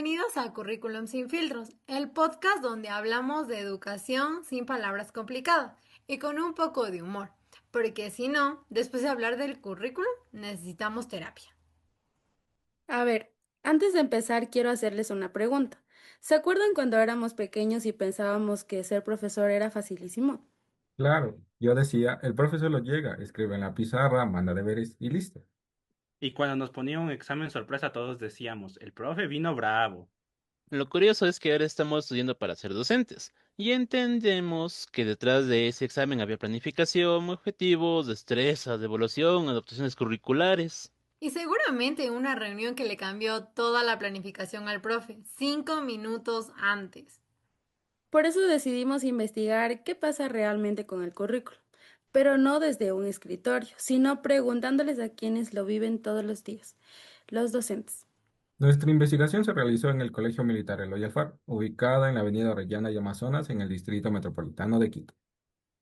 Bienvenidos a Currículum sin filtros, el podcast donde hablamos de educación sin palabras complicadas y con un poco de humor, porque si no, después de hablar del currículum, necesitamos terapia. A ver, antes de empezar quiero hacerles una pregunta. ¿Se acuerdan cuando éramos pequeños y pensábamos que ser profesor era facilísimo? Claro, yo decía, el profesor lo llega, escribe en la pizarra, manda deberes y listo. Y cuando nos ponía un examen sorpresa, todos decíamos, el profe vino bravo. Lo curioso es que ahora estamos estudiando para ser docentes y entendemos que detrás de ese examen había planificación, objetivos, destrezas, evaluación, adaptaciones curriculares. Y seguramente una reunión que le cambió toda la planificación al profe, 5 minutos antes. Por eso decidimos investigar qué pasa realmente con el currículo, pero no desde un escritorio, sino preguntándoles a quienes lo viven todos los días, los docentes. Nuestra investigación se realizó en el Colegio Militar Eloy Alfaro, ubicada en la avenida Orellana y Amazonas, en el Distrito Metropolitano de Quito.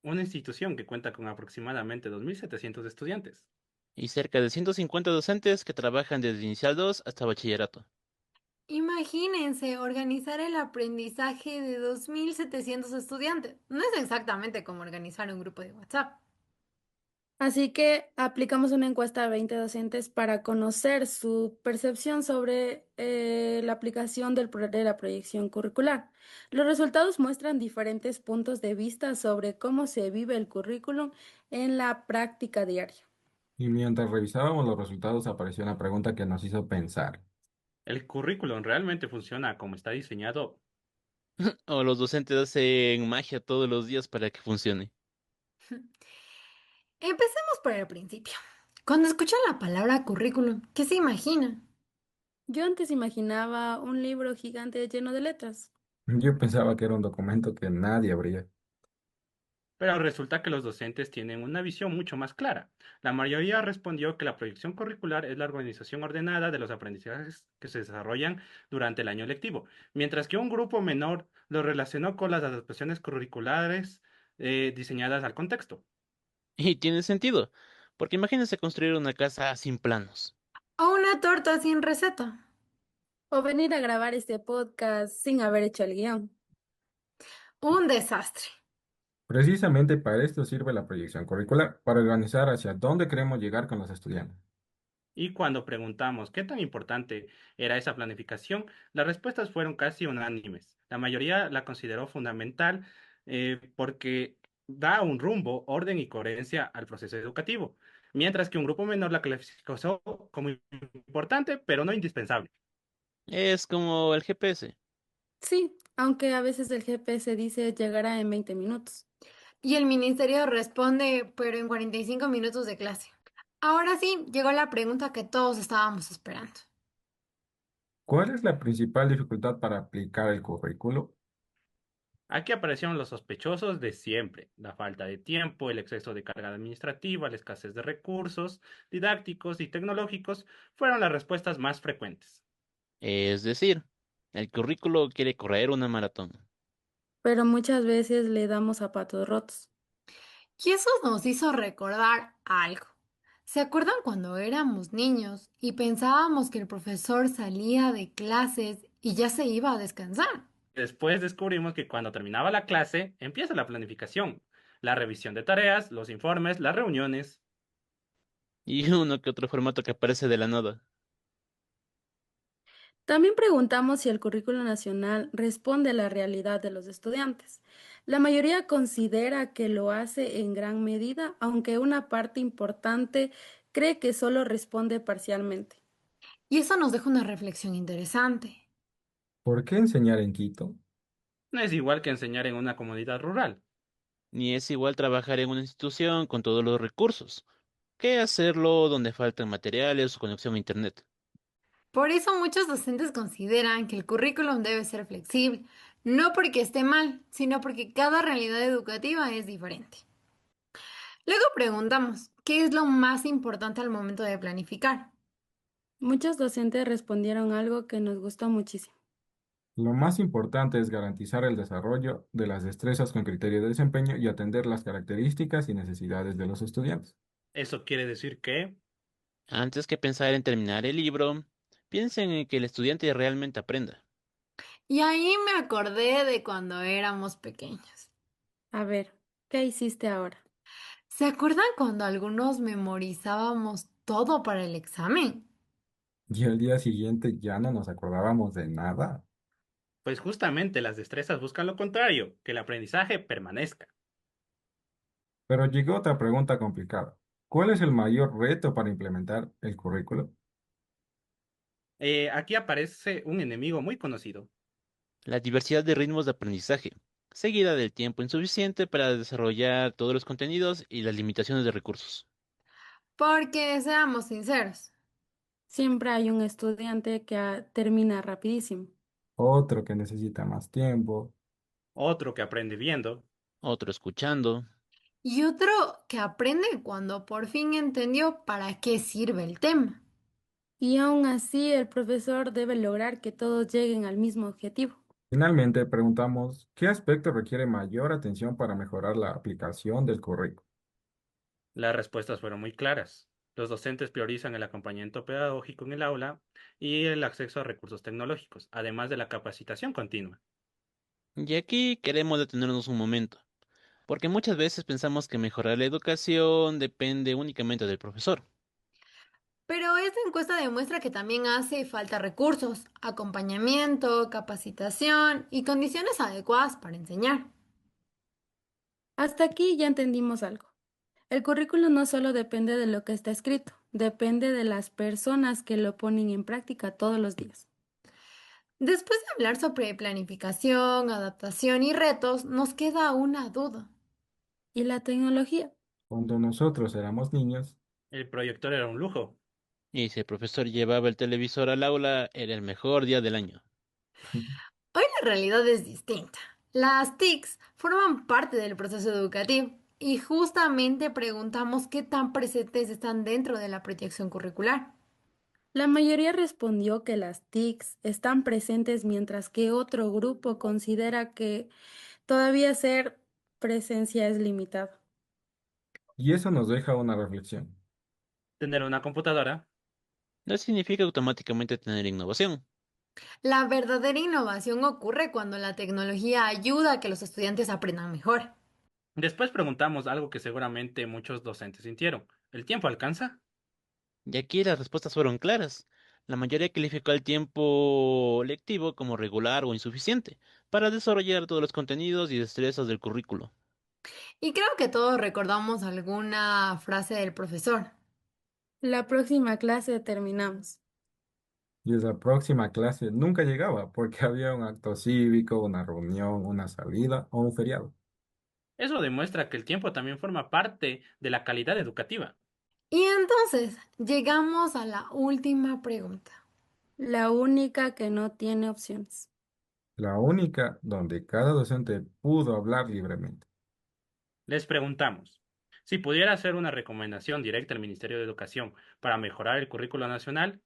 Una institución que cuenta con aproximadamente 2.700 estudiantes. Y cerca de 150 docentes que trabajan desde inicial 2 hasta bachillerato. Imagínense organizar el aprendizaje de 2.700 estudiantes. No es exactamente como organizar un grupo de WhatsApp. Así que aplicamos una encuesta a 20 docentes para conocer su percepción sobre la aplicación de la proyección curricular. Los resultados muestran diferentes puntos de vista sobre cómo se vive el currículum en la práctica diaria. Y mientras revisábamos los resultados apareció una pregunta que nos hizo pensar. ¿El currículum realmente funciona como está diseñado? O los docentes hacen magia todos los días para que funcione. Empecemos por el principio. Cuando escuchan la palabra currículum, ¿qué se imaginan? Yo antes imaginaba un libro gigante lleno de letras. Yo pensaba que era un documento que nadie abría. Pero resulta que los docentes tienen una visión mucho más clara. La mayoría respondió que la proyección curricular es la organización ordenada de los aprendizajes que se desarrollan durante el año lectivo, mientras que un grupo menor lo relacionó con las adaptaciones curriculares diseñadas al contexto. Y tiene sentido, porque imagínense construir una casa sin planos. O una torta sin receta. O venir a grabar este podcast sin haber hecho el guión. Un desastre. Precisamente para esto sirve la proyección curricular, para organizar hacia dónde queremos llegar con los estudiantes. Y cuando preguntamos qué tan importante era esa planificación, las respuestas fueron casi unánimes. La mayoría la consideró fundamental porque da un rumbo, orden y coherencia al proceso educativo, mientras que un grupo menor la clasificó como importante, pero no indispensable. Es como el GPS. Sí, aunque a veces el GPS dice llegará en 20 minutos. Y el ministerio responde, pero en 45 minutos de clase. Ahora sí, llegó la pregunta que todos estábamos esperando. ¿Cuál es la principal dificultad para aplicar el currículo? Aquí aparecieron los sospechosos de siempre: la falta de tiempo, el exceso de carga administrativa, la escasez de recursos didácticos y tecnológicos fueron las respuestas más frecuentes. Es decir, el currículo quiere correr una maratón. Pero muchas veces le damos zapatos rotos. Y eso nos hizo recordar algo. ¿Se acuerdan cuando éramos niños y pensábamos que el profesor salía de clases y ya se iba a descansar? Después descubrimos que cuando terminaba la clase, empieza la planificación, la revisión de tareas, los informes, las reuniones. Y uno que otro formato que aparece de la nada. También preguntamos si el currículo nacional responde a la realidad de los estudiantes. La mayoría considera que lo hace en gran medida, aunque una parte importante cree que solo responde parcialmente. Y eso nos deja una reflexión interesante. ¿Por qué enseñar en Quito? No es igual que enseñar en una comunidad rural. Ni es igual trabajar en una institución con todos los recursos, que hacerlo donde faltan materiales o conexión a internet. Por eso muchos docentes consideran que el currículum debe ser flexible, no porque esté mal, sino porque cada realidad educativa es diferente. Luego preguntamos, ¿qué es lo más importante al momento de planificar? Muchos docentes respondieron algo que nos gustó muchísimo. Lo más importante es garantizar el desarrollo de las destrezas con criterio de desempeño y atender las características y necesidades de los estudiantes. Eso quiere decir que Antes que pensar en terminar el libro, piensen en que el estudiante realmente aprenda. Y ahí me acordé de cuando éramos pequeños. A ver, ¿qué hiciste ahora? ¿Se acuerdan cuando algunos memorizábamos todo para el examen? Y al día siguiente ya no nos acordábamos de nada. Pues justamente las destrezas buscan lo contrario, que el aprendizaje permanezca. Pero llegó otra pregunta complicada. ¿Cuál es el mayor reto para implementar el currículo? Aquí aparece un enemigo muy conocido. La diversidad de ritmos de aprendizaje, seguida del tiempo insuficiente para desarrollar todos los contenidos y las limitaciones de recursos. Porque seamos sinceros. Siempre hay un estudiante que termina rapidísimo. Otro que necesita más tiempo. Otro que aprende viendo. Otro escuchando. Y otro que aprende cuando por fin entendió para qué sirve el tema. Y aún así, el profesor debe lograr que todos lleguen al mismo objetivo. Finalmente, preguntamos, ¿qué aspecto requiere mayor atención para mejorar la aplicación del currículo? Las respuestas fueron muy claras. Los docentes priorizan el acompañamiento pedagógico en el aula y el acceso a recursos tecnológicos, además de la capacitación continua. Y aquí queremos detenernos un momento, porque muchas veces pensamos que mejorar la educación depende únicamente del profesor. Pero esta encuesta demuestra que también hace falta recursos, acompañamiento, capacitación y condiciones adecuadas para enseñar. Hasta aquí ya entendimos algo. El currículo no solo depende de lo que está escrito, depende de las personas que lo ponen en práctica todos los días. Después de hablar sobre planificación, adaptación y retos, nos queda una duda. ¿Y la tecnología? Cuando nosotros éramos niños, El proyector era un lujo. Y si el profesor llevaba el televisor al aula, era el mejor día del año. Hoy la realidad es distinta. Las TICs forman parte del proceso educativo y justamente preguntamos qué tan presentes están dentro de la proyección curricular. La mayoría respondió que las TICs están presentes mientras que otro grupo considera que todavía ser presencia es limitado. y eso nos deja una reflexión. Tener una computadora. No significa automáticamente tener innovación. La verdadera innovación ocurre cuando la tecnología ayuda a que los estudiantes aprendan mejor. Después preguntamos algo que seguramente muchos docentes sintieron. ¿El tiempo alcanza? Y aquí las respuestas fueron claras. La mayoría calificó el tiempo lectivo como regular o insuficiente para desarrollar todos los contenidos y destrezas del currículo. Y creo que todos recordamos alguna frase del profesor. La próxima clase terminamos. Y esa próxima clase nunca llegaba porque había un acto cívico, una reunión, una salida o un feriado. Eso demuestra que el tiempo también forma parte de la calidad educativa. Y entonces llegamos a la última pregunta. La única que no tiene opciones. La única donde cada docente pudo hablar libremente. Les preguntamos, si pudiera hacer una recomendación directa al Ministerio de Educación para mejorar el currículo nacional,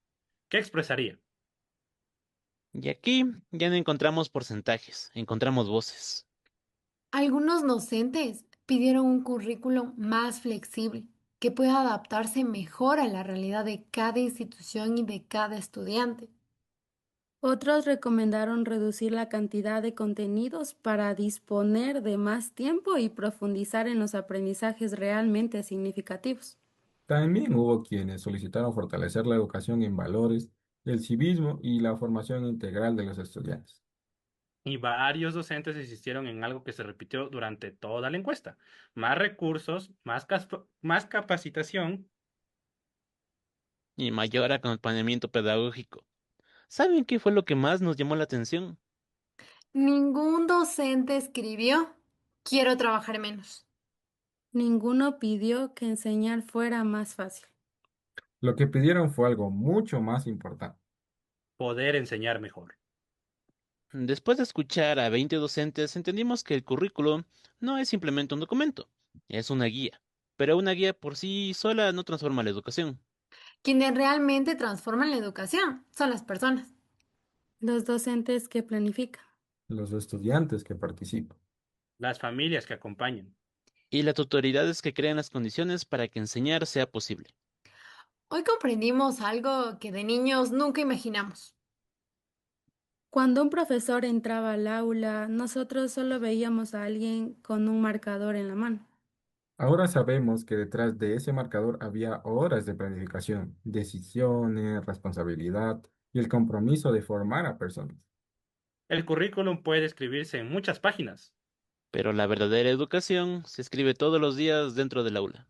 ¿qué expresaría? Y aquí ya no encontramos porcentajes, encontramos voces. Algunos docentes pidieron un currículum más flexible, que pueda adaptarse mejor a la realidad de cada institución y de cada estudiante. Otros recomendaron reducir la cantidad de contenidos para disponer de más tiempo y profundizar en los aprendizajes realmente significativos. También hubo quienes solicitaron fortalecer la educación en valores, el civismo y la formación integral de los estudiantes. Y varios docentes insistieron en algo que se repitió durante toda la encuesta. Más recursos, más capacitación. Y mayor acompañamiento pedagógico. ¿Saben qué fue lo que más nos llamó la atención? Ningún docente escribió, quiero trabajar menos. Ninguno pidió que enseñar fuera más fácil. Lo que pidieron fue algo mucho más importante. Poder enseñar mejor. Después de escuchar a 20 docentes, entendimos que el currículo no es simplemente un documento, es una guía. Pero una guía por sí sola no transforma la educación. Quienes realmente transforman la educación son las personas. Los docentes que planifican. Los estudiantes que participan. Las familias que acompañan. Y las autoridades que crean las condiciones para que enseñar sea posible. Hoy comprendimos algo que de niños nunca imaginamos. Cuando un profesor entraba al aula, nosotros solo veíamos a alguien con un marcador en la mano. Ahora sabemos que detrás de ese marcador había horas de planificación, decisiones, responsabilidad y el compromiso de formar a personas. El currículum puede escribirse en muchas páginas. Pero la verdadera educación se escribe todos los días dentro del aula.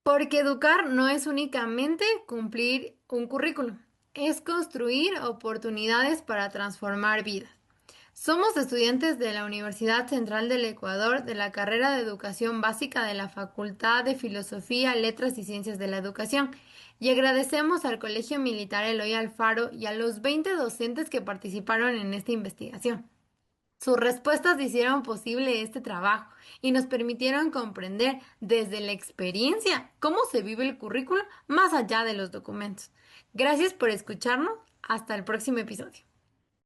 Porque educar no es únicamente cumplir un currículum, es construir oportunidades para transformar vidas. Somos estudiantes de la Universidad Central del Ecuador de la carrera de Educación Básica de la Facultad de Filosofía, Letras y Ciencias de la Educación y agradecemos al Colegio Militar Eloy Alfaro y a los 20 docentes que participaron en esta investigación. Sus respuestas hicieron posible este trabajo y nos permitieron comprender desde la experiencia cómo se vive el currículo más allá de los documentos. Gracias por escucharnos. Hasta el próximo episodio.